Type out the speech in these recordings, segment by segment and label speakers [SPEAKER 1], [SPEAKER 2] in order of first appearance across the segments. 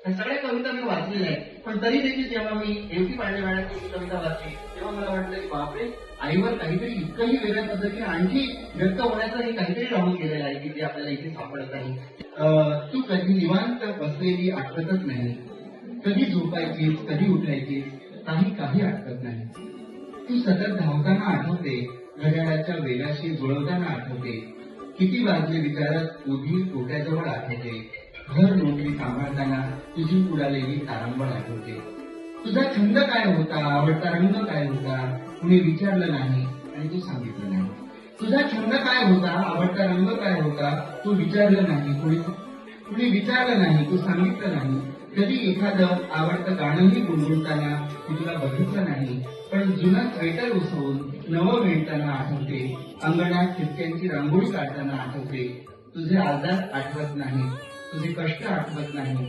[SPEAKER 1] सगळ्या कविता मी वाचलेल्या आहेत, पण तरी देखील जेव्हा मी एवढी पांडे मॅडमची ही कविता वाचली तेव्हा मला वाटलं की बापरे, आईवर काहीतरी इतकंही वेगळ्या पद्धतीने आणखी व्यक्त होण्याचं हे काहीतरी राहून गेलेलं आहे की ते आपल्याला इथे सापडत नाही. तू कधी निवांत बसलेली आठवतच नाही, कधी झोपायचीस कधी उठायचीस काही आठवत नाही. तू सतत धावताना आठवते, घड्याळाच्या वेगाशी जुळवताना आठवते, किती वाजले विचारत उभी टोट्याजवळ आठवते, घर नोकरी सांभाळताना तुझी उडालेली तारांबळ आठवते. तुझा छंद काय होता, आवडता रंग काय होता, कुणी विचारलं नाही आणि तू सांगितलं नाही. तुझा छंद काय होता, आवडता रंग काय होता, तू विचारलं नाही, कुणी विचारलं नाही, तू सांगितलं नाही. कधी एखादं आवडतं गाणंही गुणगुणताना मी तुला बघितलं नाही, पण जुनं स्वेटर उसवून नवं विणताना आठवते, अंगणात खिडक्यांची रांगोळी काढताना आठवते. तुझे आजार आठवत नाही, तुझे कष्ट आठवत नाही.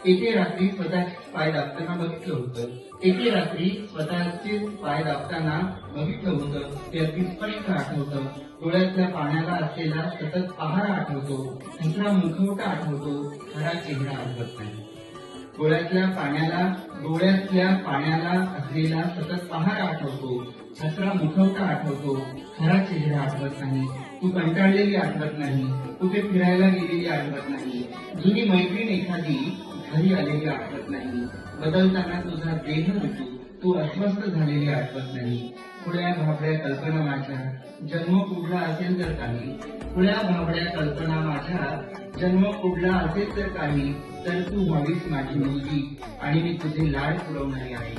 [SPEAKER 1] एके रात्री स्वतःचे पाय दाबताना बघितलं होतं, एके रात्री स्वतःचे पाय दाबताना बघितलं होतं, ते अगदी स्पष्ट आठवतं. डोळ्यातल्या पाण्याला असलेला सतत पहारा आठवतो, हसरा मुखवटा आठवतो, खरा चेहरा आठवत नाही. डोळ्यातल्या पाण्याला असलेला सतत पहारा आठवतो, हसरा मुखवटा आठवतो, खरा चेहरा आठवत नाही. तू कंटाळलेली आठवत नाही, कुठे फिरायला गेलेली आठवत नाही, जुनी मैत्रीण एखादी घरी आलेली आठवत नाही. बदलताना तुझा देह ऋतू तू अस्वस्थ झालेली आठवत नाही. खुळ्या भाबड्या कल्पना माझ्या जन्म कुठला असेल तर काही, खुळ्या भाबड्या कल्पना माझ्या जन्म कुठला असेल तर काही, तर तू व्हावीस माझी मुलगी आणि मी तुझे लाड पुरवणारी आहे.